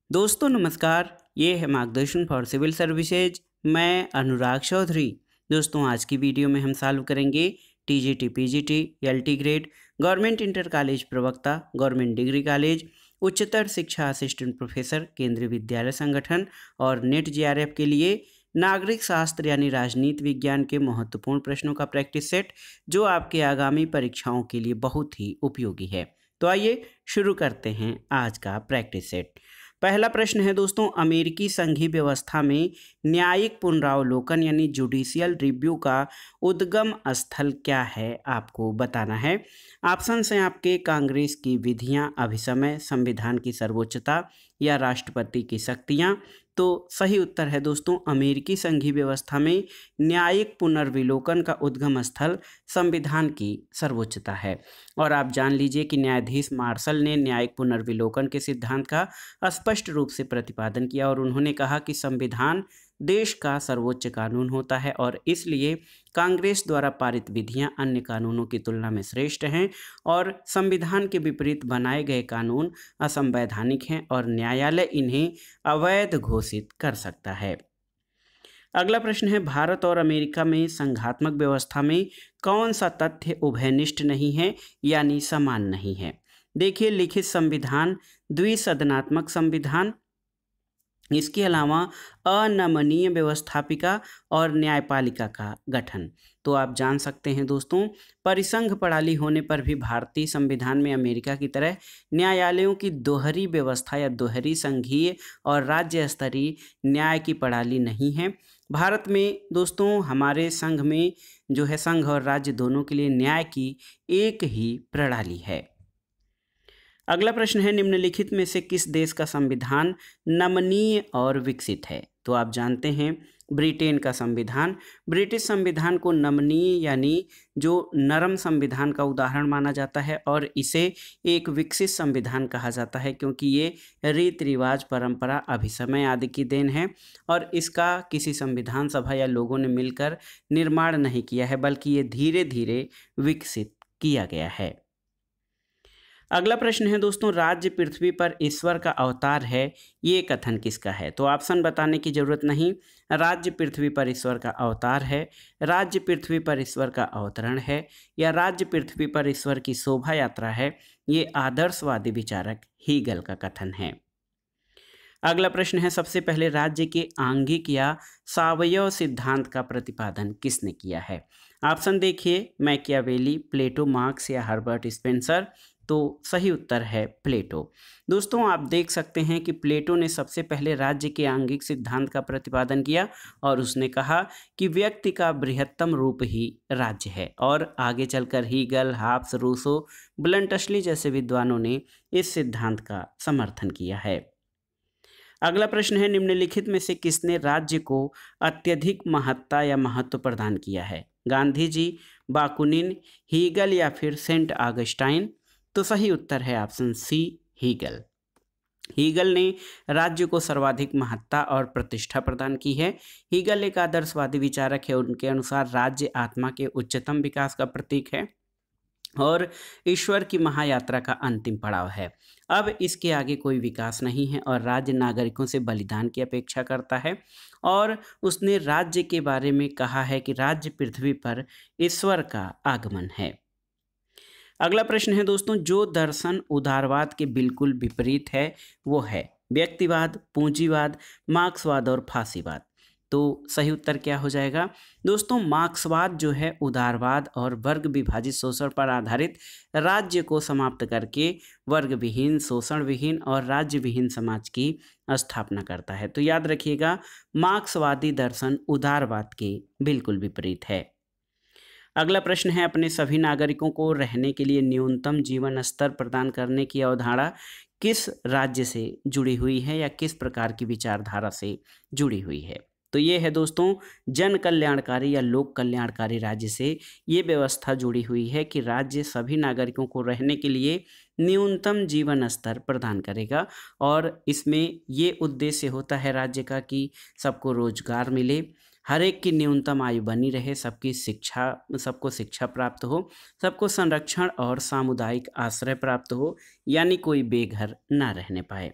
दोस्तों नमस्कार। ये है मार्गदर्शन फॉर सिविल सर्विसेज। मैं अनुराग चौधरी। दोस्तों आज की वीडियो में हम सॉल्व करेंगे TGT PGT LT grade, government inter college प्रवक्ता, गवर्नमेंट डिग्री कॉलेज, उच्चतर शिक्षा असिस्टेंट प्रोफेसर, केंद्रीय विद्यालय संगठन और नेट जीआरएफ के लिए नागरिक शास्त्र यानी राजनीति विज्ञान के महत्वपूर्ण प्रश्नों का प्रैक्टिस सेट, जो आपके आगामी परीक्षाओं के लिए बहुत ही उपयोगी है। तो आइए शुरू करते हैं आज का प्रैक्टिस सेट। पहला प्रश्न है दोस्तों, अमेरिकी संघीय व्यवस्था में न्यायिक पुनरावलोकन यानी जुडिशियल रिव्यू का उद्गम स्थल क्या है, आपको बताना है। ऑप्शंस हैं आपके कांग्रेस की विधियां, अभिसमय, संविधान की सर्वोच्चता या राष्ट्रपति की शक्तियां। तो सही उत्तर है दोस्तों, अमेरिकी संघीय व्यवस्था में न्यायिक पुनर्विलोकन का उद्गम स्थल संविधान की सर्वोच्चता है। और आप जान लीजिए कि न्यायाधीश मार्शल ने न्यायिक पुनर्विलोकन के सिद्धांत का स्पष्ट रूप से प्रतिपादन किया और उन्होंने कहा कि संविधान देश का सर्वोच्च कानून होता है और इसलिए कांग्रेस द्वारा पारित विधियां अन्य कानूनों की तुलना में श्रेष्ठ हैं और संविधान के विपरीत बनाए गए कानून असंवैधानिक हैं और न्यायालय इन्हें अवैध घोषित कर सकता है। अगला प्रश्न है, भारत और अमेरिका में संघात्मक व्यवस्था में कौन सा तथ्य उभयनिष्ठ नहीं है यानी समान नहीं है। देखिए, लिखित संविधान, द्विसदनात्मक संविधान, इसके अलावा अनमनीय व्यवस्थापिका और न्यायपालिका का गठन। तो आप जान सकते हैं दोस्तों, परिसंघ प्रणाली होने पर भी भारतीय संविधान में अमेरिका की तरह न्यायालयों की दोहरी व्यवस्था या दोहरी संघीय और राज्य स्तरीय न्याय की प्रणाली नहीं है। भारत में दोस्तों हमारे संघ में जो है, संघ और राज्य दोनों के लिए न्याय की एक ही प्रणाली है। अगला प्रश्न है, निम्नलिखित में से किस देश का संविधान नमनीय और विकसित है। तो आप जानते हैं ब्रिटेन का संविधान। ब्रिटिश संविधान को नमनीय यानी जो नरम संविधान का उदाहरण माना जाता है और इसे एक विकसित संविधान कहा जाता है क्योंकि ये रीति रिवाज, परंपरा, अभिसमय आदि की देन है और इसका किसी संविधान सभा या लोगों ने मिलकर निर्माण नहीं किया है, बल्कि ये धीरे धीरे विकसित किया गया है। अगला प्रश्न है दोस्तों, राज्य पृथ्वी पर ईश्वर का अवतार है, ये कथन किसका है। तो ऑप्शन बताने की जरूरत नहीं। राज्य पृथ्वी पर ईश्वर का अवतार है, राज्य पृथ्वी पर ईश्वर का अवतरण है या राज्य पृथ्वी पर ईश्वर की शोभा यात्रा है, ये आदर्शवादी विचारक हीगल का कथन है। अगला प्रश्न है, सबसे पहले राज्य के आंगिक या सावयव सिद्धांत का प्रतिपादन किसने किया है। ऑप्शन देखिए, मैकियावेली, प्लेटो, मार्क्स या हर्बर्ट स्पेंसर। तो सही उत्तर है प्लेटो। दोस्तों आप देख सकते हैं कि प्लेटो ने सबसे पहले राज्य के आंगिक सिद्धांत का प्रतिपादन किया और उसने कहा कि व्यक्ति का बृहत्तम रूप ही राज्य है और आगे चलकर हीगल, हाब्स, रूसो, ब्लंटस्ली जैसे विद्वानों ने इस सिद्धांत का समर्थन किया है। अगला प्रश्न है, निम्नलिखित में से किसने राज्य को अत्यधिक महत्ता या महत्व प्रदान किया है। गांधी जी, बाकुनिन, हीगल या फिर सेंट ऑगस्टाइन। तो सही उत्तर है ऑप्शन सी, हीगल। हीगल ने राज्य को सर्वाधिक महत्ता और प्रतिष्ठा प्रदान की है। हीगल एक आदर्शवादी विचारक है। उनके अनुसार राज्य आत्मा के उच्चतम विकास का प्रतीक है और ईश्वर की महायात्रा का अंतिम पड़ाव है। अब इसके आगे कोई विकास नहीं है और राज्य नागरिकों से बलिदान की अपेक्षा करता है। और उसने राज्य के बारे में कहा है कि राज्य पृथ्वी पर ईश्वर का आगमन है। अगला प्रश्न है दोस्तों, जो दर्शन उदारवाद के बिल्कुल विपरीत है वो है व्यक्तिवाद, पूंजीवाद, मार्क्सवाद और फांसीवाद। तो सही उत्तर क्या हो जाएगा दोस्तों, मार्क्सवाद जो है उदारवाद और वर्ग विभाजित शोषण पर आधारित राज्य को समाप्त करके वर्ग विहीन, शोषण विहीन और राज्य विहीन समाज की स्थापना करता है। तो याद रखिएगा, मार्क्सवादी दर्शन उदारवाद के बिल्कुल विपरीत है। अगला प्रश्न है, अपने सभी नागरिकों को रहने के लिए न्यूनतम जीवन स्तर प्रदान करने की अवधारणा किस राज्य से जुड़ी हुई है या किस प्रकार की विचारधारा से जुड़ी हुई है। तो ये है दोस्तों, जन कल्याणकारी या लोक कल्याणकारी राज्य से ये व्यवस्था जुड़ी हुई है कि राज्य सभी नागरिकों को रहने के लिए न्यूनतम जीवन स्तर प्रदान करेगा और इसमें ये उद्देश्य होता है राज्य का कि सबको रोजगार मिले, हर एक की न्यूनतम आयु बनी रहे, सबको शिक्षा प्राप्त हो, सबको संरक्षण और सामुदायिक आश्रय प्राप्त हो, यानी कोई बेघर ना रहने पाए।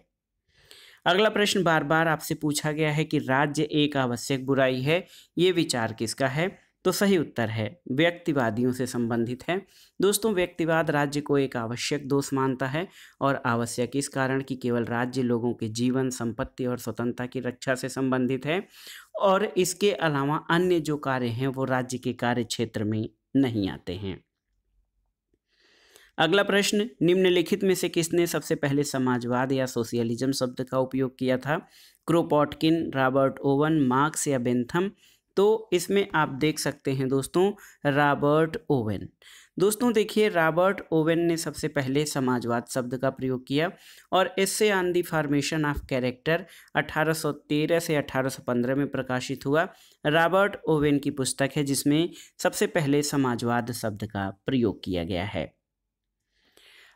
अगला प्रश्न बार बार आपसे पूछा गया है कि राज्य एक आवश्यक बुराई है, ये विचार किसका है? तो सही उत्तर है व्यक्तिवादियों से संबंधित है। दोस्तों, व्यक्तिवाद राज्य को एक आवश्यक दोष मानता है और आवश्यक इस कारण कि केवल राज्य लोगों के जीवन, संपत्ति और स्वतंत्रता की रक्षा से संबंधित है और इसके अलावा अन्य जो कार्य हैं वो राज्य के कार्य क्षेत्र में नहीं आते हैं। अगला प्रश्न, निम्नलिखित में से किसने सबसे पहले समाजवाद या सोशलिज्म शब्द का उपयोग किया था? क्रोपोटकिन, रॉबर्ट ओवन, मार्क्स या बेंथम? तो इसमें आप देख सकते हैं दोस्तों रॉबर्ट ओवन। दोस्तों देखिए, रॉबर्ट ओवन ने सबसे पहले समाजवाद शब्द का प्रयोग किया और essay on the formation of character 1813 से 1815 में प्रकाशित हुआ। रॉबर्ट ओवन की पुस्तक है जिसमें सबसे पहले समाजवाद शब्द का प्रयोग किया गया है।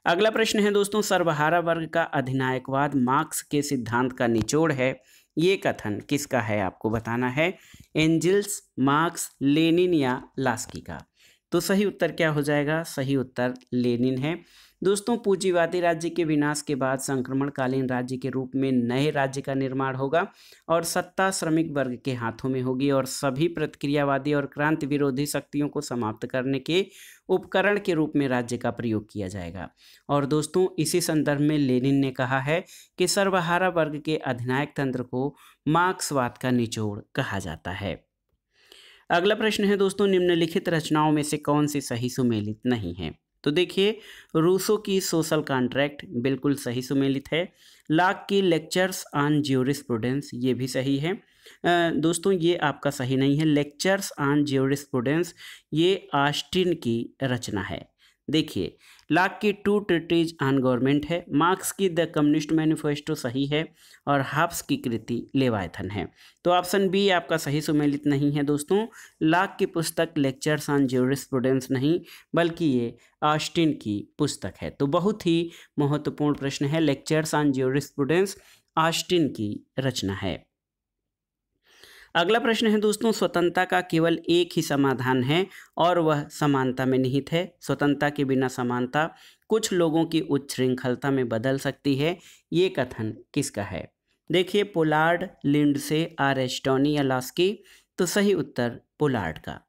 अगला प्रश्न है दोस्तों, सर्वहारा वर्ग का अधिनायकवाद मार्क्स के सिद्धांत का निचोड़ है, ये कथन किसका है? आपको बताना है। एंजल्स, मार्क्स, लेनिन या लास्की का? तो सही उत्तर क्या हो जाएगा? सही उत्तर लेनिन है। दोस्तों, पूंजीवादी राज्य के विनाश के बाद संक्रमणकालीन राज्य के रूप में नए राज्य का निर्माण होगा और सत्ता श्रमिक वर्ग के हाथों में होगी और सभी प्रतिक्रियावादी और क्रांति विरोधी शक्तियों को समाप्त करने के उपकरण के रूप में राज्य का प्रयोग किया जाएगा। और दोस्तों, इसी संदर्भ में लेनिन ने कहा है कि सर्वहारा वर्ग के अधिनायक तंत्र को मार्क्सवाद का निचोड़ कहा जाता है। अगला प्रश्न है दोस्तों, निम्नलिखित रचनाओं में से कौन सी सही सुमेलित नहीं है? तो देखिए, रूसो की सोशल कॉन्ट्रैक्ट बिल्कुल सही सुमेलित है। लॉक की लेक्चर्स ऑन ज्यूरिस्प्रूडेंस ये भी सही है। दोस्तों, ये आपका सही नहीं है। लेक्चर्स ऑन ज्यूरिस्प्रूडेंस ये ऑस्टिन की रचना है। देखिए, लॉक की टू ट्रीटीज ऑन गवर्नमेंट है। मार्क्स की द कम्युनिस्ट मैनिफेस्टो सही है और हाब्स की कृति लेवायथन है। तो ऑप्शन बी आपका सही सुमेलित नहीं है दोस्तों। लॉक की पुस्तक लेक्चर्स ऑन ज्यूरिस्प्रूडेंस नहीं बल्कि ये ऑस्टिन की पुस्तक है। तो बहुत ही महत्वपूर्ण प्रश्न है। लेक्चर्स ऑन ज्यूरिस्प्रूडेंस ऑस्टिन की रचना है। अगला प्रश्न है दोस्तों, स्वतंत्रता का केवल एक ही समाधान है और वह समानता में निहित है। स्वतंत्रता के बिना समानता कुछ लोगों की उच्च श्रृंखलता में बदल सकती है, ये कथन किसका है? देखिए, पोलार्ड, लिंडसे, एस्टोनी या लास्की? तो सही उत्तर पोलार्ड का।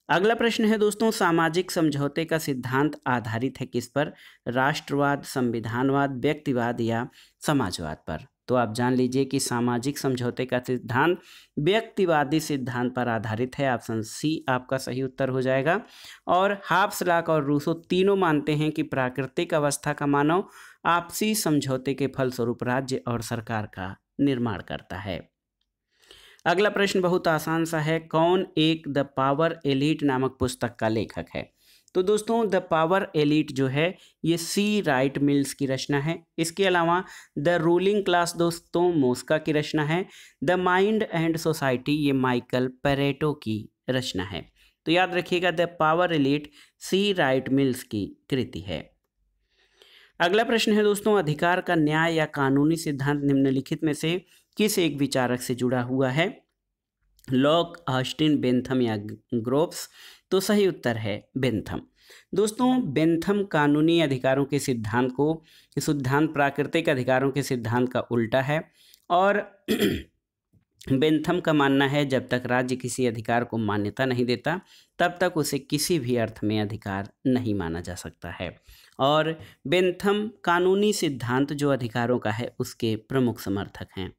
अगला प्रश्न है दोस्तों, सामाजिक समझौते का सिद्धांत आधारित है किस पर? राष्ट्रवाद, संविधानवाद, व्यक्तिवाद या समाजवाद पर? तो आप जान लीजिए कि सामाजिक समझौते का सिद्धांत व्यक्तिवादी सिद्धांत पर आधारित है। ऑप्शन सी आपका सही उत्तर हो जाएगा। और हाब्स, लॉक और रूसो तीनों मानते हैं कि प्राकृतिक अवस्था का मानव आपसी समझौते के फलस्वरूप राज्य और सरकार का निर्माण करता है। अगला प्रश्न बहुत आसान सा है, कौन एक द पावर एलीट नामक पुस्तक का लेखक है? तो दोस्तों, द पावर एलीट जो है ये सी राइट मिल्स की रचना है। इसके अलावा द रूलिंग क्लास दोस्तों मोस्का की रचना है। द माइंड एंड सोसाइटी ये माइकल पेरेटो की रचना है। तो याद रखिएगा, the power elite C Wright Mills की कृति है। अगला प्रश्न है दोस्तों, अधिकार का न्याय या कानूनी सिद्धांत निम्नलिखित में से किस एक विचारक से जुड़ा हुआ है? लॉक, ऑस्टिन, बेंथम या ग्रोव्स? तो सही उत्तर है बेंथम। दोस्तों, बेंथम कानूनी अधिकारों के सिद्धांत प्राकृतिक अधिकारों के सिद्धांत का उल्टा है और बेंथम का मानना है जब तक राज्य किसी अधिकार को मान्यता नहीं देता तब तक उसे किसी भी अर्थ में अधिकार नहीं माना जा सकता है। और बेंथम कानूनी सिद्धांत जो अधिकारों का है उसके प्रमुख समर्थक हैं।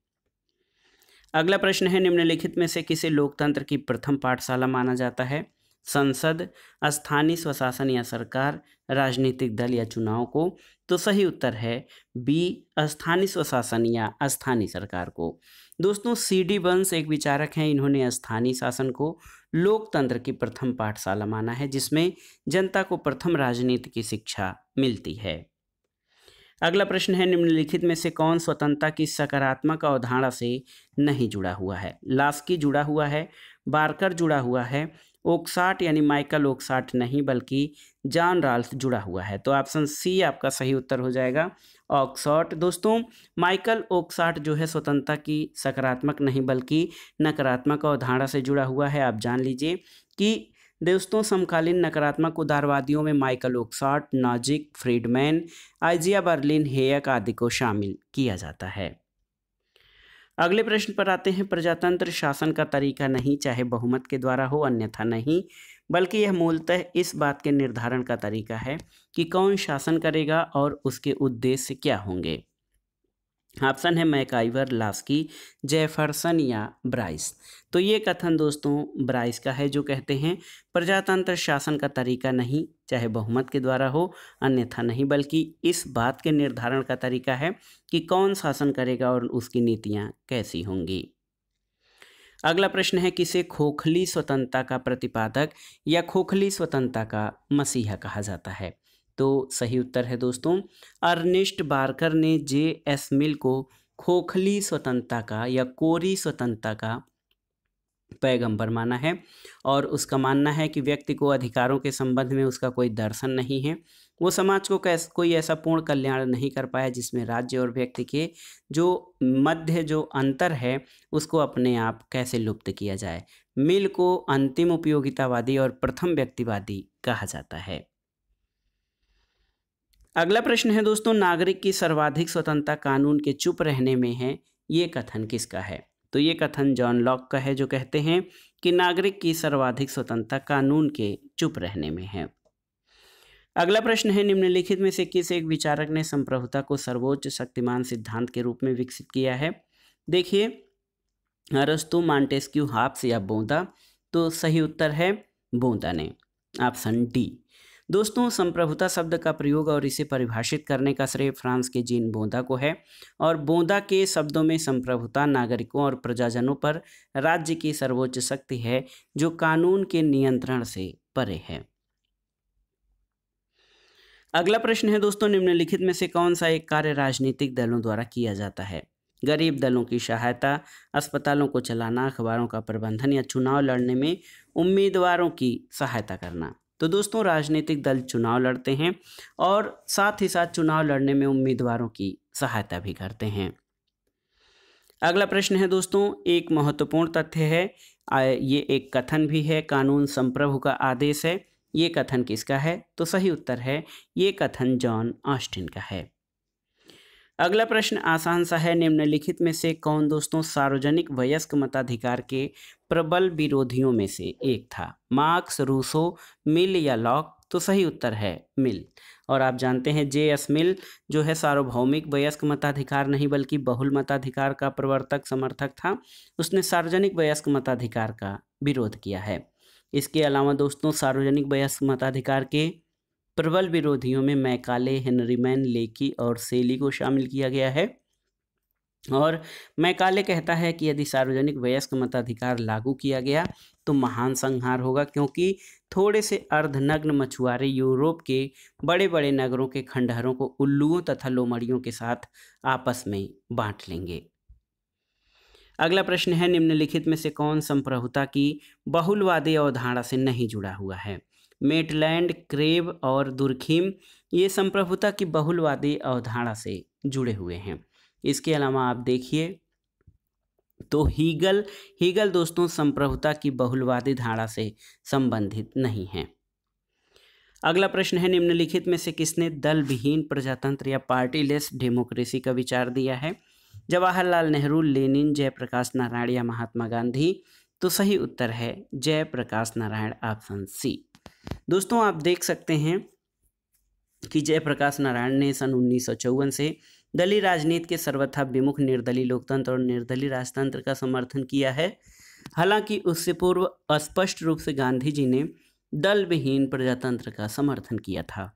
अगला प्रश्न है, निम्नलिखित में से किसे लोकतंत्र की प्रथम पाठशाला माना जाता है? संसद, स्थानीय स्वशासन या सरकार, राजनीतिक दल या चुनाव को? तो सही उत्तर है बी, स्थानीय स्वशासन या स्थानीय सरकार को। दोस्तों, सी.डी. बंस एक विचारक हैं, इन्होंने स्थानीय शासन को लोकतंत्र की प्रथम पाठशाला माना है जिसमें जनता को प्रथम राजनीति की शिक्षा मिलती है। अगला प्रश्न है, निम्नलिखित में से कौन स्वतंत्रता की सकारात्मक अवधारणा से नहीं जुड़ा हुआ है? लास्की जुड़ा हुआ है, बार्कर जुड़ा हुआ है, ओकसाट यानी माइकल ओकसाट नहीं बल्कि जॉन राल्फ जुड़ा हुआ है। तो ऑप्शन सी आपका सही उत्तर हो जाएगा, ऑक्सफोर्ड। दोस्तों, माइकल ओकसाट जो है स्वतंत्रता की सकारात्मक नहीं बल्कि नकारात्मक अवधारणा से जुड़ा हुआ है। आप जान लीजिए कि दोस्तों, समकालीन नकारात्मक उदारवादियों में Michael Oakeshott, Nozick, Friedman, Isaiah Berlin, Hayek आदि को शामिल किया जाता है। अगले प्रश्न पर आते हैं। प्रजातंत्र शासन का तरीका नहीं चाहे बहुमत के द्वारा हो अन्यथा नहीं, बल्कि यह मूलतः इस बात के निर्धारण का तरीका है कि कौन शासन करेगा और उसके उद्देश्य क्या होंगे। ऑप्शन है मैकाइवर, लास्की, जेफरसन या ब्राइस। तो ये कथन दोस्तों ब्राइस का है, जो कहते हैं प्रजातंत्र शासन का तरीका नहीं चाहे बहुमत के द्वारा हो अन्यथा नहीं, बल्कि इस बात के निर्धारण का तरीका है कि कौन शासन करेगा और उसकी नीतियां कैसी होंगी। अगला प्रश्न है। किसे खोखली स्वतंत्रता का प्रतिपादक या खोखली स्वतंत्रता का मसीहा कहा जाता है? तो सही उत्तर है दोस्तों, अर्नेस्ट बार्कर ने जे.एस. मिल को खोखली स्वतंत्रता का या कोरी स्वतंत्रता का पैगंबर माना है और उसका मानना है कि व्यक्ति को अधिकारों के संबंध में उसका कोई दर्शन नहीं है। वो समाज को कोई ऐसा पूर्ण कल्याण नहीं कर पाया जिसमें राज्य और व्यक्ति के जो मध्य जो अंतर है उसको अपने आप कैसे लुप्त किया जाए। मिल को अंतिम उपयोगितावादी और प्रथम व्यक्तिवादी कहा जाता है। अगला प्रश्न है दोस्तों। नागरिक की सर्वाधिक स्वतंत्रता कानून के चुप रहने में है, ये कथन किसका है? तो ये कथन जॉन लॉक का है, जो कहते हैं कि नागरिक की सर्वाधिक स्वतंत्रता कानून के चुप रहने में है। अगला प्रश्न है। निम्नलिखित में से किस एक विचारक ने संप्रभुता को सर्वोच्च शक्तिमान सिद्धांत के रूप में विकसित किया है? देखिए, अरस्तु, मॉन्टेस्क्यू, हॉब्स या बोंदा। तो सही उत्तर है बोंदा ने, ऑप्शन डी। दोस्तों संप्रभुता शब्द का प्रयोग और इसे परिभाषित करने का श्रेय फ्रांस के जीन बोंदा को है और बोंदा के शब्दों में संप्रभुता नागरिकों और प्रजाजनों पर राज्य की सर्वोच्च शक्ति है जो कानून के नियंत्रण से परे है। अगला प्रश्न है दोस्तों। निम्नलिखित में से कौन सा एक कार्य राजनीतिक दलों द्वारा किया जाता है? गरीब दलों की सहायता, अस्पतालों को चलाना, अखबारों का प्रबंधन या चुनाव लड़ने में उम्मीदवारों की सहायता करना। तो दोस्तों राजनीतिक दल चुनाव लड़ते हैं और साथ ही साथ चुनाव लड़ने में उम्मीदवारों की सहायता भी करते हैं। अगला प्रश्न है दोस्तों। एक महत्वपूर्ण तथ्य है, ये एक कथन भी है, कानून संप्रभु का आदेश है, ये कथन किसका है? तो सही उत्तर है ये कथन जॉन ऑस्टिन का है। अगला प्रश्न आसान सा है। निम्नलिखित में से कौन दोस्तों सार्वजनिक वयस्क मताधिकार के प्रबल विरोधियों में से एक था? मार्क्स, रूसो, मिल या लॉक? तो सही उत्तर है मिल। और आप जानते हैं जे.एस. मिल जो है सार्वभौमिक वयस्क मताधिकार नहीं बल्कि बहुल मताधिकार का प्रवर्तक समर्थक था। उसने सार्वजनिक वयस्क मताधिकार का विरोध किया है। इसके अलावा दोस्तों सार्वजनिक वयस्क मताधिकार के प्रबल विरोधियों में मैकाले, हेनरीमैन, लेकी और सेली को शामिल किया गया है। और मैकाले कहता है कि यदि सार्वजनिक वयस्क मताधिकार लागू किया गया तो महान संहार होगा, क्योंकि थोड़े से अर्धनग्न मछुआरे यूरोप के बड़े बड़े नगरों के खंडहरों को उल्लुओं तथा लोमड़ियों के साथ आपस में बांट लेंगे। अगला प्रश्न है। निम्नलिखित में से कौन संप्रभुता की बहुलवादी अवधारणा से नहीं जुड़ा हुआ है? मेटलैंड, क्रेब और दुर्खीम ये संप्रभुता की बहुलवादी अवधारणा से जुड़े हुए हैं। इसके अलावा आप देखिए तो हीगल दोस्तों संप्रभुता की बहुलवादी धारणा से संबंधित नहीं है। अगला प्रश्न है। निम्नलिखित में से किसने दल विहीन प्रजातंत्र या पार्टीलेस डेमोक्रेसी का विचार दिया है? जवाहरलाल नेहरू, लेनिन, जयप्रकाश नारायण या महात्मा गांधी? तो सही उत्तर है जयप्रकाश नारायण, ऑप्शन सी। दोस्तों आप देख सकते हैं कि जयप्रकाश नारायण ने सन 1954 से दलीय राजनीति के सर्वथा विमुख निर्दलीय लोकतंत्र और निर्दलीय राजतंत्र का समर्थन किया है। हालांकि उससे पूर्व स्पष्ट रूप से गांधी जी ने दल विहीन प्रजातंत्र का समर्थन किया था।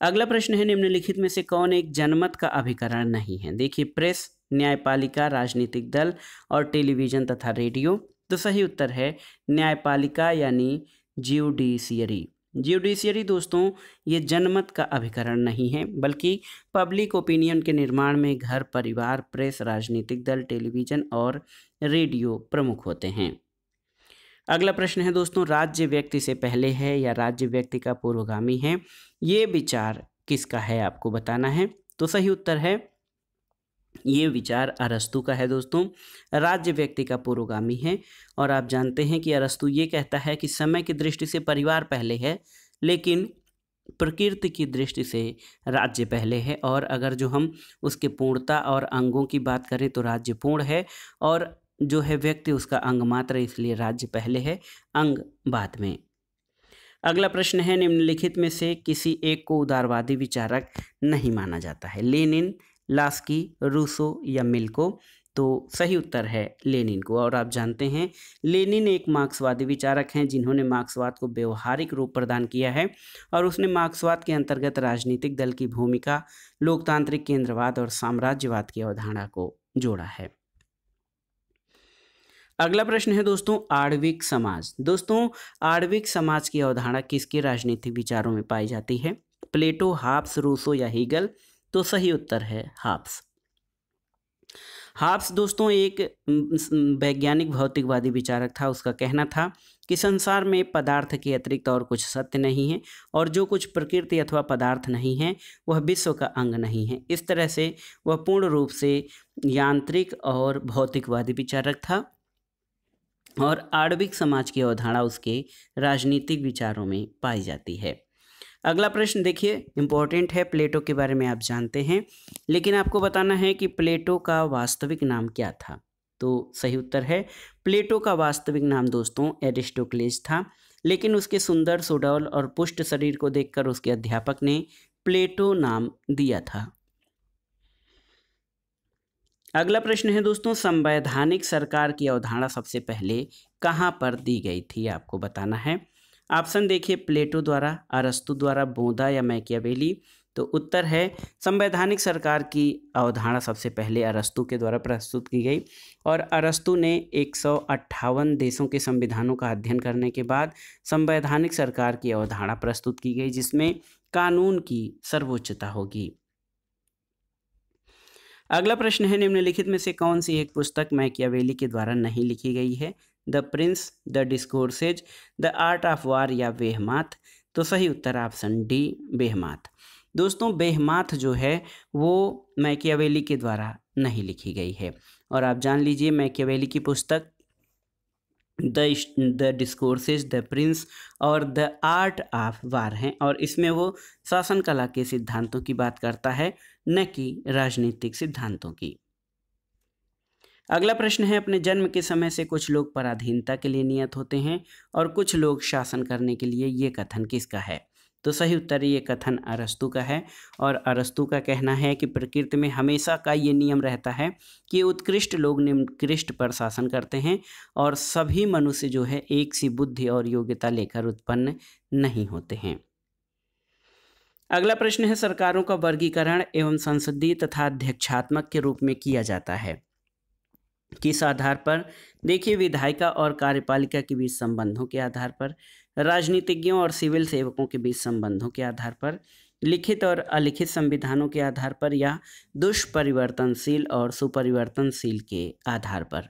अगला प्रश्न है। निम्नलिखित में से कौन एक जनमत का अभिकरण नहीं है? देखिए, प्रेस, न्यायपालिका, राजनीतिक दल और टेलीविजन तथा रेडियो। तो सही उत्तर है न्यायपालिका यानी ज्यूडिशियरी। ज्यूडिशियरी दोस्तों ये जनमत का अभिकरण नहीं है बल्कि पब्लिक ओपिनियन के निर्माण में घर, परिवार, प्रेस, राजनीतिक दल, टेलीविजन और रेडियो प्रमुख होते हैं। अगला प्रश्न है दोस्तों। राज्य व्यक्ति से पहले है या राज्य व्यक्ति का पूर्वगामी है? ये विचार किसका है आपको बताना है। तो सही उत्तर है ये विचार अरस्तु का है दोस्तों। राज्य व्यक्ति का पूर्वगामी है। और आप जानते हैं कि अरस्तु ये कहता है कि समय की दृष्टि से परिवार पहले है, लेकिन प्रकृति की दृष्टि से राज्य पहले है, और अगर जो हम उसके पूर्णता और अंगों की बात करें तो राज्य पूर्ण है, और जो है व्यक्ति उसका अंग मात्र, इसलिए राज्य पहले है, अंग बाद में। अगला प्रश्न है, निम्नलिखित में से किसी एक को उदारवादी विचारक नहीं माना जाता है? लेनिन, लास्की, रूसो या मिल्को? तो सही उत्तर है लेनिन को। और आप जानते हैं लेनिन एक मार्क्सवादी विचारक हैं जिन्होंने मार्क्सवाद को व्यवहारिक रूप प्रदान किया है, और उसने मार्क्सवाद के अंतर्गत राजनीतिक दल की भूमिका, लोकतांत्रिक केंद्रवाद और साम्राज्यवाद की अवधारणा को जोड़ा है। अगला प्रश्न है दोस्तों, आणविक समाज। दोस्तों, आणविक समाज की अवधारणा किसके राजनीतिक विचारों में पाई जाती है? प्लेटो, हाब्स, रूसो या हीगल? तो सही उत्तर है हाब्स। हाब्स दोस्तों एक वैज्ञानिक भौतिकवादी विचारक था। उसका कहना था कि संसार में पदार्थ के अतिरिक्त और कुछ सत्य नहीं है, और जो कुछ प्रकृति अथवा पदार्थ नहीं है वह विश्व का अंग नहीं है। इस तरह से वह पूर्ण रूप से यांत्रिक और भौतिकवादी विचारक था, और आणविक समाज की अवधारणा उसके राजनीतिक विचारों में पाई जाती है। अगला प्रश्न देखिए, इम्पोर्टेंट है, प्लेटो के बारे में आप जानते हैं, लेकिन आपको बताना है कि प्लेटो का वास्तविक नाम क्या था। तो सही उत्तर है, प्लेटो का वास्तविक नाम दोस्तों एरिस्टोक्लेस था, लेकिन उसके सुंदर, सुडौल और पुष्ट शरीर को देखकर उसके अध्यापक ने प्लेटो नाम दिया था। अगला प्रश्न है दोस्तों, संवैधानिक सरकार की अवधारणा सबसे पहले कहाँ पर दी गई थी? आपको बताना है। ऑप्शन देखिए, प्लेटो द्वारा, अरस्तु द्वारा, बोधा या मैकियावेली? तो उत्तर है संवैधानिक सरकार की अवधारणा सबसे पहले अरस्तु के द्वारा प्रस्तुत की गई, और अरस्तु ने 158 देशों के संविधानों का अध्ययन करने के बाद संवैधानिक सरकार की अवधारणा प्रस्तुत की गई, जिसमें कानून की सर्वोच्चता होगी। अगला प्रश्न है, निम्नलिखित में से कौन सी एक पुस्तक मैकियावेली के द्वारा नहीं लिखी गई है? The Prince, the discourses, the art of war या बेहमाथ? तो सही उत्तर ऑप्शन डी, बेहमाथ। दोस्तों, बेहमाथ जो है वो मैकियावेली के द्वारा नहीं लिखी गई है, और आप जान लीजिए मैकियावेली की पुस्तक द डिस्कोर्सेज, द प्रिंस और द आर्ट ऑफ वार हैं, और इसमें वो शासन कला के सिद्धांतों की बात करता है, न कि राजनीतिक सिद्धांतों की। अगला प्रश्न है, अपने जन्म के समय से कुछ लोग पराधीनता के लिए नियत होते हैं और कुछ लोग शासन करने के लिए, ये कथन किसका है? तो सही उत्तर ये कथन अरस्तु का है, और अरस्तु का कहना है कि प्रकृति में हमेशा का ये नियम रहता है कि उत्कृष्ट लोग निम्नकृष्ट पर शासन करते हैं, और सभी मनुष्य जो है एक सी बुद्धि और योग्यता लेकर उत्पन्न नहीं होते हैं। अगला प्रश्न है, सरकारों का वर्गीकरण एवं संसदीय तथा अध्यक्षात्मक के रूप में किया जाता है, किस आधार पर? देखिए, विधायिका और कार्यपालिका के बीच संबंधों के आधार पर, राजनीतिज्ञों और सिविल सेवकों के बीच संबंधों के आधार पर, लिखित और अलिखित संविधानों के आधार पर, या दुष्परिवर्तनशील और सुपरिवर्तनशील के आधार पर?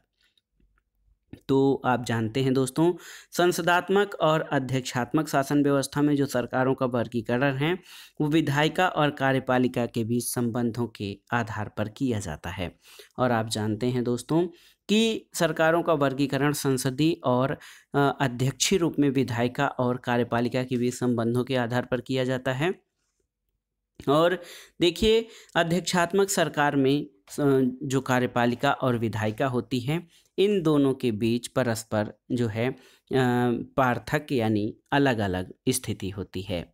तो आप जानते हैं दोस्तों, संसदात्मक और अध्यक्षात्मक शासन व्यवस्था में जो सरकारों का वर्गीकरण है वो विधायिका और कार्यपालिका के बीच संबंधों के आधार पर किया जाता है, और आप जानते हैं दोस्तों कि सरकारों का वर्गीकरण संसदीय और अध्यक्षीय रूप में विधायिका और कार्यपालिका के बीच संबंधों के आधार पर किया जाता है। और देखिए, अध्यक्षात्मक सरकार में जो कार्यपालिका और विधायिका होती है, इन दोनों के बीच परस्पर जो है पार्थक्य यानी अलग अलग स्थिति होती है।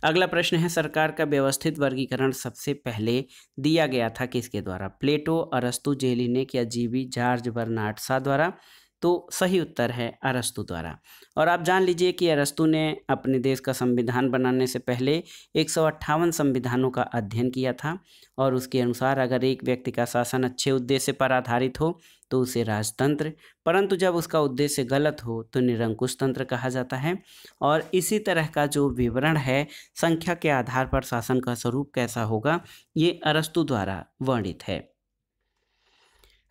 अगला प्रश्न है, सरकार का व्यवस्थित वर्गीकरण सबसे पहले दिया गया था किसके द्वारा? प्लेटो, अरस्तु, जेलिनेक या जीवी जॉर्ज बर्नार्ड शॉ द्वारा? तो सही उत्तर है अरस्तु द्वारा। और आप जान लीजिए कि अरस्तु ने अपने देश का संविधान बनाने से पहले 158 संविधानों का अध्ययन किया था, और उसके अनुसार अगर एक व्यक्ति का शासन अच्छे उद्देश्य पर आधारित हो तो उसे राजतंत्र, परंतु जब उसका उद्देश्य गलत हो तो निरंकुश तंत्र कहा जाता है। और इसी तरह का जो विवरण है संख्या के आधार पर शासन का स्वरूप कैसा होगा, ये अरस्तु द्वारा वर्णित है।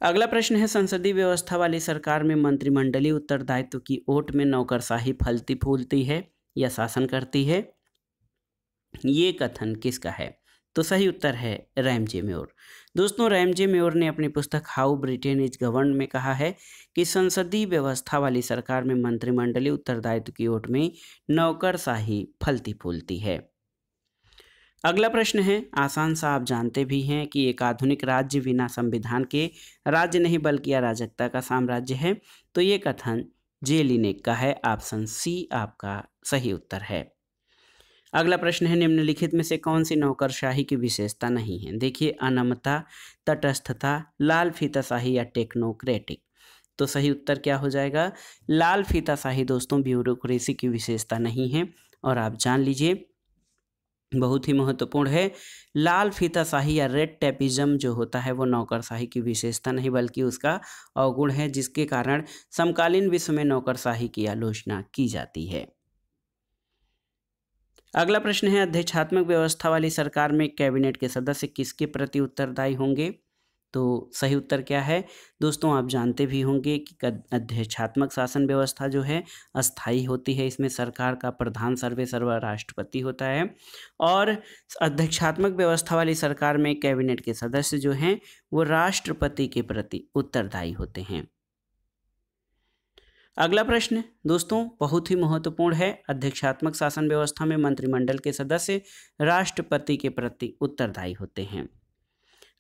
अगला प्रश्न है, संसदीय व्यवस्था वाली सरकार में मंत्रिमंडलीय उत्तरदायित्व की ओट में नौकरशाही फलती फूलती है या शासन करती है? ये कथन किसका है? तो सही उत्तर है रैमजे मेयोर। दोस्तों रैमजे मेयोर ने अपनी पुस्तक हाउ ब्रिटेन इज गवर्न्ड में कहा है कि संसदीय व्यवस्था वाली सरकार में मंत्रिमंडलीय उत्तरदायित्व की ओट में नौकरशाही फलती फूलती है। अगला प्रश्न है आसान सा, आप जानते भी हैं कि एक आधुनिक राज्य बिना संविधान के राज्य नहीं बल्कि अराजकता का साम्राज्य है। तो ये कथन जेलिनेक का है। ऑप्शन सी आपका सही उत्तर है। अगला प्रश्न है निम्नलिखित में से कौन सी नौकरशाही की विशेषता नहीं है। देखिए अनमता, तटस्थता, लाल फीताशाही या टेक्नोक्रेटिक। तो सही उत्तर क्या हो जाएगा? लाल फीताशाही दोस्तों ब्यूरोक्रेसी की विशेषता नहीं है। और आप जान लीजिए बहुत ही महत्वपूर्ण है, लाल फीताशाही या रेड टेपिज्म जो होता है वो नौकरशाही की विशेषता नहीं बल्कि उसका अवगुण है, जिसके कारण समकालीन विश्व में नौकरशाही की आलोचना की जाती है। अगला प्रश्न है अध्यक्षात्मक व्यवस्था वाली सरकार में कैबिनेट के सदस्य किसके प्रति उत्तरदायी होंगे। तो सही उत्तर क्या है दोस्तों? आप जानते भी होंगे कि अध्यक्षात्मक शासन व्यवस्था जो है अस्थायी होती है। इसमें सरकार का प्रधान सर्वेसर्वा राष्ट्रपति होता है और अध्यक्षात्मक व्यवस्था वाली सरकार में कैबिनेट के सदस्य जो हैं वो राष्ट्रपति के प्रति उत्तरदायी होते हैं। अगला प्रश्न दोस्तों बहुत ही महत्वपूर्ण है, अध्यक्षात्मक शासन व्यवस्था में मंत्रिमंडल के सदस्य राष्ट्रपति के प्रति उत्तरदायी होते हैं।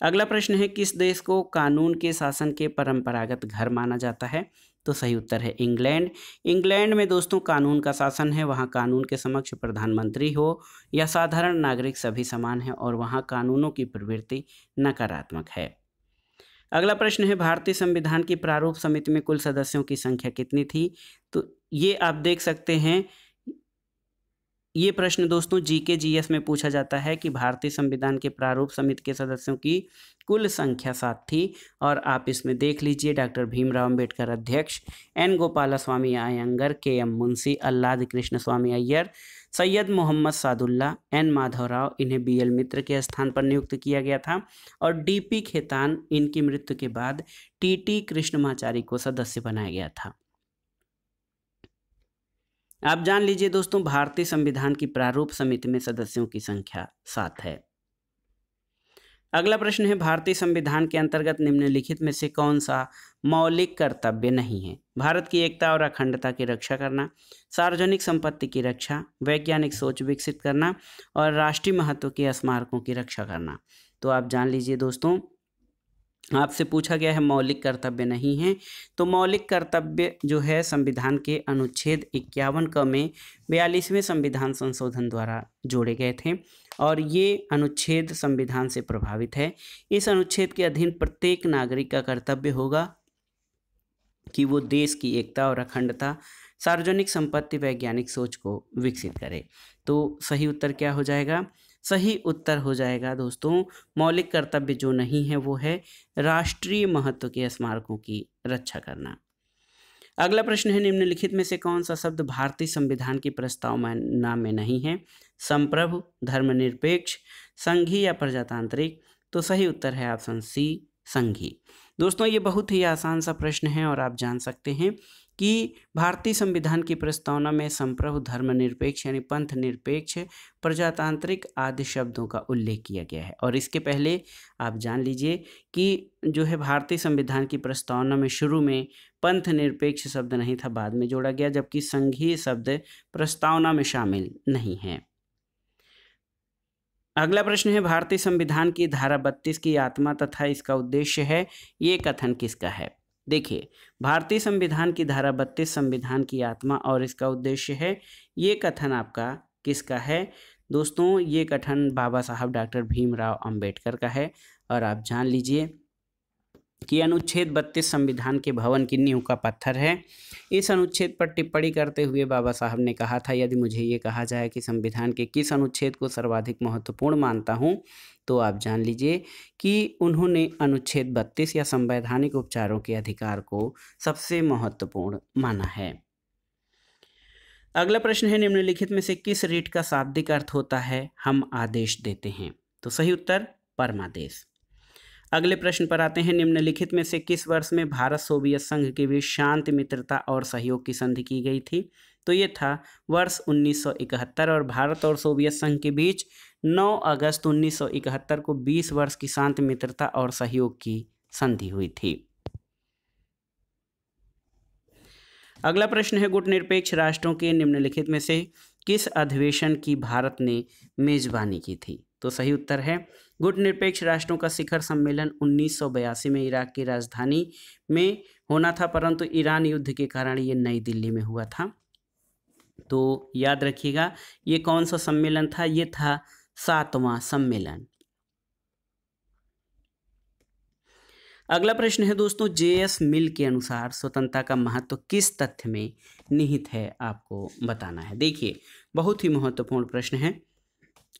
अगला प्रश्न है किस देश को कानून के शासन के परंपरागत घर माना जाता है। तो सही उत्तर है इंग्लैंड। इंग्लैंड में दोस्तों कानून का शासन है, वहाँ कानून के समक्ष प्रधानमंत्री हो या साधारण नागरिक सभी समान है और वहाँ कानूनों की प्रवृत्ति नकारात्मक है। अगला प्रश्न है भारतीय संविधान की प्रारूप समिति में कुल सदस्यों की संख्या कितनी थी। तो ये आप देख सकते हैं, ये प्रश्न दोस्तों जीके जीएस में पूछा जाता है कि भारतीय संविधान के प्रारूप समिति के सदस्यों की कुल संख्या 7 थी। और आप इसमें देख लीजिए डॉक्टर भीमराव अंबेडकर अध्यक्ष, एन गोपालस्वामी अयंगर, के एम मुंशी, अल्लाद कृष्ण स्वामी अय्यर, सैयद मोहम्मद सादुल्ला, एन माधवराव, इन्हें बीएल मित्र के स्थान पर नियुक्त किया गया था और डीपी खेतान इनकी मृत्यु के बाद टीटी कृष्णमाचारी को सदस्य बनाया गया था। आप जान लीजिए दोस्तों भारतीय संविधान की प्रारूप समिति में सदस्यों की संख्या 7 है। अगला प्रश्न है भारतीय संविधान के अंतर्गत निम्नलिखित में से कौन सा मौलिक कर्तव्य नहीं है। भारत की एकता और अखंडता की रक्षा करना, सार्वजनिक संपत्ति की रक्षा, वैज्ञानिक सोच विकसित करना और राष्ट्रीय महत्व के स्मारकों की रक्षा करना। तो आप जान लीजिए दोस्तों आपसे पूछा गया है मौलिक कर्तव्य नहीं है। तो मौलिक कर्तव्य जो है संविधान के अनुच्छेद 51 क में 42वें संविधान संशोधन द्वारा जोड़े गए थे और ये अनुच्छेद संविधान से प्रभावित है। इस अनुच्छेद के अधीन प्रत्येक नागरिक का कर्तव्य होगा कि वो देश की एकता और अखंडता, सार्वजनिक संपत्ति, वैज्ञानिक सोच को विकसित करे। तो सही उत्तर क्या हो जाएगा? सही उत्तर हो जाएगा दोस्तों मौलिक कर्तव्य जो नहीं है वो है राष्ट्रीय महत्व के स्मारकों की रक्षा करना। अगला प्रश्न है निम्नलिखित में से कौन सा शब्द भारतीय संविधान की प्रस्तावना में नहीं है। संप्रभु, धर्मनिरपेक्ष, संघीय या प्रजातांत्रिक। तो सही उत्तर है ऑप्शन सी संघीय। दोस्तों ये बहुत ही आसान सा प्रश्न है और आप जान सकते हैं कि भारतीय संविधान की प्रस्तावना में संप्रभु, धर्मनिरपेक्ष यानी पंथ निरपेक्ष, प्रजातांत्रिक आदि शब्दों का उल्लेख किया गया है। और इसके पहले आप जान लीजिए कि जो है भारतीय संविधान की प्रस्तावना में शुरू में पंथ निरपेक्ष शब्द नहीं था, बाद में जोड़ा गया, जबकि संघीय शब्द प्रस्तावना में शामिल नहीं है। अगला प्रश्न है भारतीय संविधान की धारा 32 की आत्मा तथा इसका उद्देश्य है, ये कथन किसका है। देखिए भारतीय संविधान की धारा 32 संविधान की आत्मा और इसका उद्देश्य है, ये कथन आपका किसका है दोस्तों? ये कथन बाबा साहब डॉक्टर भीमराव अंबेडकर का है। और आप जान लीजिए कि अनुच्छेद 32 संविधान के भवन की नींव का पत्थर है। इस अनुच्छेद पर टिप्पणी करते हुए बाबा साहब ने कहा था यदि मुझे ये कहा जाए कि संविधान के किस अनुच्छेद को सर्वाधिक महत्वपूर्ण मानता हूँ तो आप जान लीजिए कि उन्होंने अनुच्छेद 32 या संवैधानिक उपचारों के अधिकार को सबसे महत्वपूर्ण माना है। अगला प्रश्न है निम्नलिखित में से किस रीट का शाब्दिक अर्थ होता है हम आदेश देते हैं। तो सही उत्तर परमादेश। अगले प्रश्न पर आते हैं निम्नलिखित में से किस वर्ष में भारत सोवियत संघ के बीच शांति, मित्रता और सहयोग की संधि की गई थी। तो ये था वर्ष 1971 और भारत और सोवियत संघ के बीच 9 अगस्त 1971 को 20 वर्ष की शांति मित्रता और सहयोग की संधि हुई थी। अगला प्रश्न है, गुटनिरपेक्ष राष्ट्रों के निम्नलिखित में से किस अधिवेशन की भारत ने मेजबानी की थी? तो सही उत्तर है गुटनिरपेक्ष राष्ट्रों का शिखर सम्मेलन 1982 में इराक की राजधानी में होना था, परंतु ईरान युद्ध के कारण ये नई दिल्ली में हुआ था। तो याद रखिएगा ये कौन सा सम्मेलन था, ये था 7वां सम्मेलन। अगला प्रश्न है दोस्तों, जेएस मिल के अनुसार स्वतंत्रता का महत्व किस तथ्य में निहित है, आपको बताना है। देखिए बहुत ही महत्वपूर्ण प्रश्न है।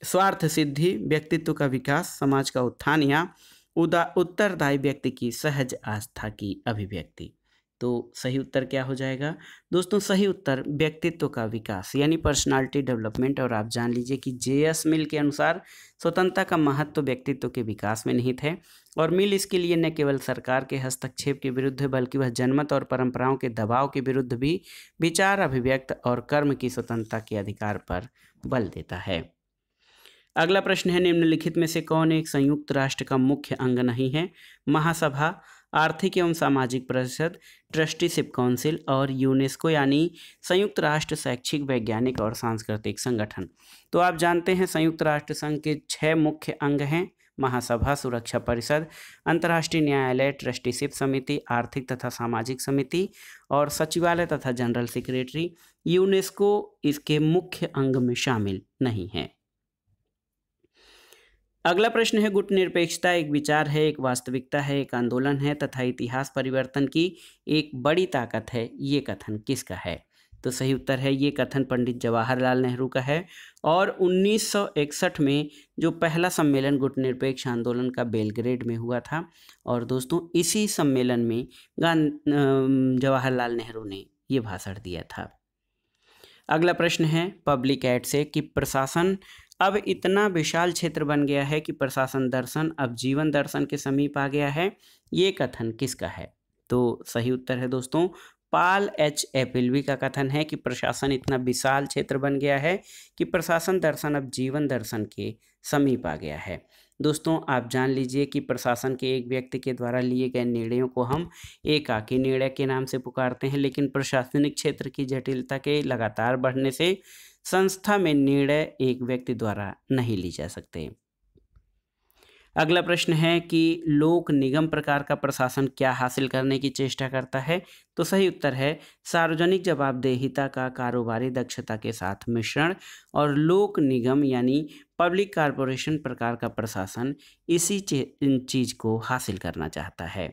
स्वार्थ सिद्धि, व्यक्तित्व का विकास, समाज का उत्थान या उत्तरदायी व्यक्ति की सहज आस्था की अभिव्यक्ति। तो सही उत्तर क्या हो जाएगा दोस्तों? सही उत्तर व्यक्तित्व का विकास यानी पर्सनालिटी डेवलपमेंट। और आप जान लीजिए कि जेएस मिल के अनुसार स्वतंत्रता का महत्व व्यक्तित्व के विकास में निहित है। और मिल इसके लिए न केवल सरकार के हस्तक्षेप के विरुद्ध बल्कि वह जनमत और परंपराओं के दबाव के विरुद्ध भी विचार अभिव्यक्त और कर्म की स्वतंत्रता के अधिकार पर बल देता है। अगला प्रश्न है, निम्नलिखित में से कौन एक संयुक्त राष्ट्र का मुख्य अंग नहीं है? महासभा, आर्थिक एवं सामाजिक परिषद, ट्रस्टीशिप काउंसिल और यूनेस्को यानी संयुक्त राष्ट्र शैक्षिक, वैज्ञानिक और सांस्कृतिक संगठन। तो आप जानते हैं संयुक्त राष्ट्र संघ के 6 मुख्य अंग हैं, महासभा, सुरक्षा परिषद, अंतर्राष्ट्रीय न्यायालय, ट्रस्टीशिप समिति, आर्थिक तथा सामाजिक समिति और सचिवालय तथा जनरल सेक्रेटरी। यूनेस्को इसके मुख्य अंग में शामिल नहीं है। अगला प्रश्न है, गुटनिरपेक्षता एक विचार है, एक वास्तविकता है, एक आंदोलन है तथा इतिहास परिवर्तन की एक बड़ी ताकत है, ये कथन किसका है? तो सही उत्तर है ये कथन पंडित जवाहरलाल नेहरू का है। और 1961 में जो पहला सम्मेलन गुटनिरपेक्ष आंदोलन का बेलग्रेड में हुआ था, और दोस्तों इसी सम्मेलन में जवाहरलाल नेहरू ने ये भाषण दिया था। अगला प्रश्न है, पब्लिक एड से कि प्रशासन अब इतना विशाल क्षेत्र बन गया है कि प्रशासन दर्शन अब जीवन दर्शन के समीप आ गया है, ये कथन किसका है? तो सही उत्तर है दोस्तों पॉल एच एपिलवी का कथन है कि प्रशासन इतना विशाल क्षेत्र बन गया है कि प्रशासन दर्शन अब जीवन दर्शन के समीप आ गया है। दोस्तों आप जान लीजिए कि प्रशासन के एक व्यक्ति के द्वारा लिए गए निर्णयों को हम एकाकी निर्णय के नाम से पुकारते हैं, लेकिन प्रशासनिक क्षेत्र की जटिलता के लगातार बढ़ने से संस्था में निर्णय एक व्यक्ति द्वारा नहीं ली जा सकते। अगला प्रश्न है कि लोक निगम प्रकार का प्रशासन क्या हासिल करने की चेष्टा करता है? तो सही उत्तर है सार्वजनिक जवाबदेहिता का कारोबारी दक्षता के साथ मिश्रण, और लोक निगम यानी पब्लिक कॉरपोरेशन प्रकार का प्रशासन इसी चीज को हासिल करना चाहता है।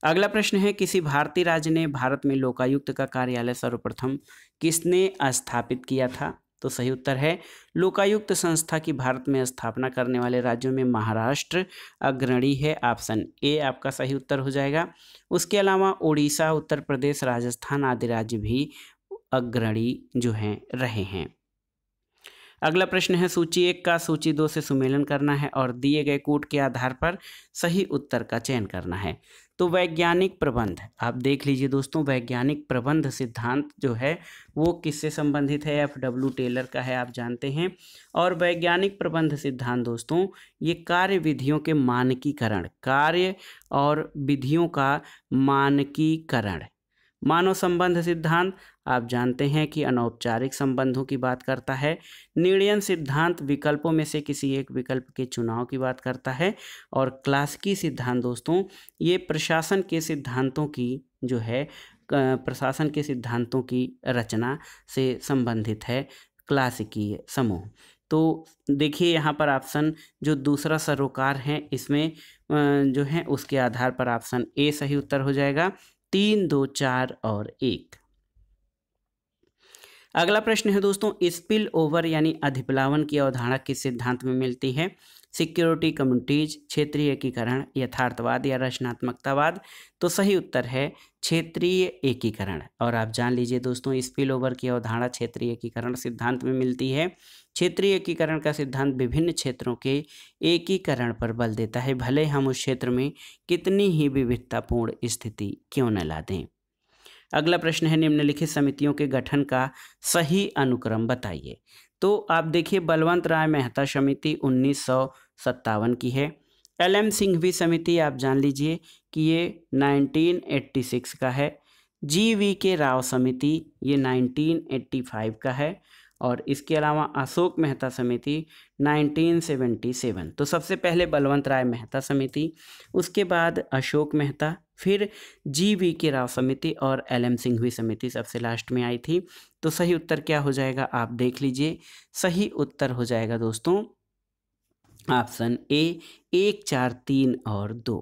अगला प्रश्न है, किसी भारतीय राज्य ने भारत में लोकायुक्त का कार्यालय सर्वप्रथम किसने स्थापित किया था? तो सही उत्तर है लोकायुक्त संस्था की भारत में स्थापना करने वाले राज्यों में महाराष्ट्र अग्रणी है। ऑप्शन ए आपका सही उत्तर हो जाएगा। उसके अलावा उड़ीसा, उत्तर प्रदेश, राजस्थान आदि राज्य भी अग्रणी जो हैं रहे हैं। अगला प्रश्न है, सूची 1 का सूची 2 से सुमेलन करना है और दिए गए कूट के आधार पर सही उत्तर का चयन करना है। तो वैज्ञानिक प्रबंध आप देख लीजिए दोस्तों, वैज्ञानिक प्रबंध सिद्धांत जो है वो किससे संबंधित है? FW टेलर का है, आप जानते हैं। और वैज्ञानिक प्रबंध सिद्धांत दोस्तों ये कार्य विधियों के मानकीकरण, कार्य और विधियों का मानकीकरण। मानव संबंध सिद्धांत आप जानते हैं कि अनौपचारिक संबंधों की बात करता है। निर्णयन सिद्धांत विकल्पों में से किसी एक विकल्प के चुनाव की बात करता है। और क्लासिकी सिद्धांत दोस्तों ये प्रशासन के सिद्धांतों की जो है प्रशासन के सिद्धांतों की रचना से संबंधित है क्लासिकी समूह। तो देखिए यहाँ पर ऑप्शन जो दूसरा सरोकार है इसमें जो है उसके आधार पर ऑप्शन ए सही उत्तर हो जाएगा। 3, 2, 4 और 1। अगला प्रश्न है दोस्तों, स्पिल ओवर यानी अधिप्लावन की अवधारणा किस सिद्धांत में मिलती है? सिक्योरिटी कम्युनिटीज, क्षेत्रीय एकीकरण, यथार्थवाद या रचनात्मकतावाद? तो सही उत्तर है क्षेत्रीय एकीकरण। और आप जान लीजिए दोस्तों स्पिल ओवर की अवधारणा क्षेत्रीय एकीकरण सिद्धांत में मिलती है। क्षेत्रीय एकीकरण का सिद्धांत विभिन्न क्षेत्रों के एकीकरण पर बल देता है, भले हम उस क्षेत्र में कितनी ही विविधतापूर्ण स्थिति क्यों न ला दें। अगला प्रश्न है, निम्नलिखित समितियों के गठन का सही अनुक्रम बताइए। तो आप देखिए बलवंत राय मेहता समिति 1957 की है। LM सिंघवी समिति आप जान लीजिए कि ये 1986 का है। GVK राव समिति ये 1985 का है और इसके अलावा अशोक मेहता समिति 1977। तो सबसे पहले बलवंत राय मेहता समिति, उसके बाद अशोक मेहता, फिर GVK राव समिति और LM सिंघवी समिति सबसे लास्ट में आई थी। तो सही उत्तर क्या हो जाएगा आप देख लीजिए। सही उत्तर हो जाएगा दोस्तों ऑप्शन ए 1, 4, 3 और 2।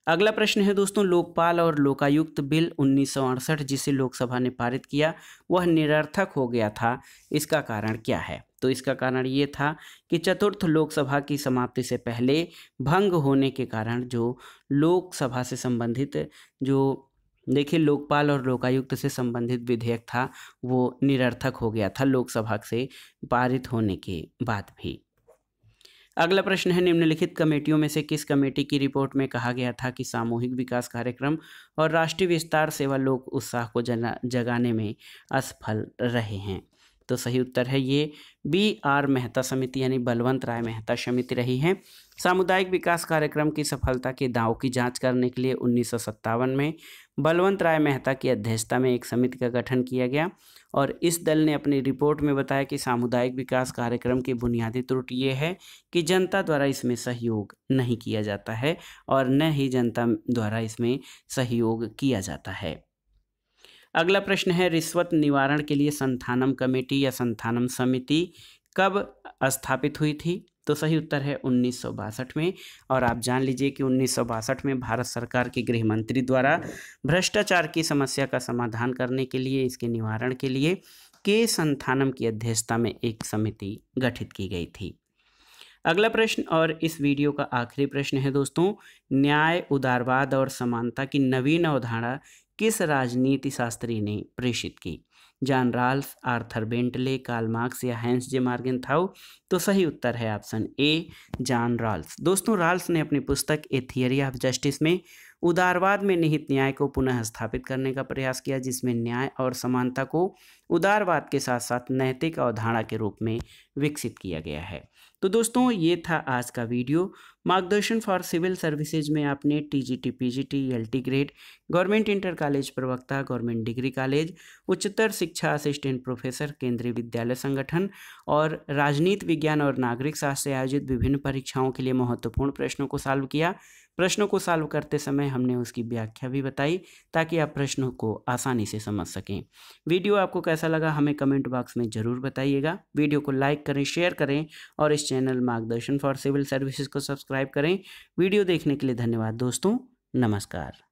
अगला प्रश्न है दोस्तों, लोकपाल और लोकायुक्त बिल 1968 जिसे लोकसभा ने पारित किया वह निरर्थक हो गया था, इसका कारण क्या है? तो इसका कारण ये था कि चतुर्थ लोकसभा की समाप्ति से पहले भंग होने के कारण जो लोकसभा से संबंधित जो देखिए लोकपाल और लोकायुक्त से संबंधित विधेयक था वो निरर्थक हो गया था लोकसभा से पारित होने के बाद भी। अगला प्रश्न है, निम्नलिखित कमेटियों में से किस कमेटी की रिपोर्ट में कहा गया था कि सामूहिक विकास कार्यक्रम और राष्ट्रीय विस्तार सेवा लोक उत्साह को जगाने में असफल रहे हैं? तो सही उत्तर है ये BR मेहता समिति यानी बलवंत राय मेहता समिति रही है। सामुदायिक विकास कार्यक्रम की सफलता के दांव की जांच करने के लिए 1957 में बलवंत राय मेहता की अध्यक्षता में एक समिति का गठन किया गया और इस दल ने अपनी रिपोर्ट में बताया कि सामुदायिक विकास कार्यक्रम की बुनियादी त्रुटि ये है कि जनता द्वारा इसमें सहयोग नहीं किया जाता है और न ही जनता द्वारा इसमें सहयोग किया जाता है। अगला प्रश्न है, रिश्वत निवारण के लिए संथानम कमेटी या संथानम समिति कब स्थापित हुई थी? तो सही उत्तर है 1962 में और आप जान लीजिए कि 1962 में भारत सरकार के गृह मंत्री द्वारा भ्रष्टाचार की समस्या का समाधान करने के लिए, इसके निवारण के लिए के संथानम की अध्यक्षता में एक समिति गठित की गई थी। अगला प्रश्न और इस वीडियो का आखिरी प्रश्न है दोस्तों, न्याय, उदारवाद और समानता की नवीन अवधारणा किस राजनीति शास्त्री ने प्रेषित की? John Rawls, Arthur Bentley, Karl Marx या हैंस जे मार्गेनथाउ? तो सही उत्तर है ऑप्शन ए जॉन राल्स। दोस्तों राल्स ने अपनी पुस्तक ए थियरी ऑफ जस्टिस में उदारवाद में निहित न्याय को पुनः स्थापित करने का प्रयास किया, जिसमें न्याय और समानता को उदारवाद के साथ साथ नैतिक अवधारणा के रूप में विकसित किया गया है। तो दोस्तों ये था आज का वीडियो। मार्गदर्शन फॉर सिविल सर्विसेज में आपने TGT, PGT, LT grade, government inter college प्रवक्ता, गवर्नमेंट डिग्री कॉलेज, उच्चतर शिक्षा असिस्टेंट प्रोफेसर, केंद्रीय विद्यालय संगठन और राजनीति विज्ञान और नागरिक शास्त्र से आयोजित विभिन्न परीक्षाओं के लिए महत्वपूर्ण प्रश्नों को सॉल्व किया। प्रश्नों को सॉल्व करते समय हमने उसकी व्याख्या भी बताई ताकि आप प्रश्नों को आसानी से समझ सकें। वीडियो आपको कैसा लगा हमें कमेंट बॉक्स में ज़रूर बताइएगा। वीडियो को लाइक करें, शेयर करें और इस चैनल मार्गदर्शन फॉर सिविल सर्विसेज को सब्सक्राइब करें। वीडियो देखने के लिए धन्यवाद दोस्तों, नमस्कार।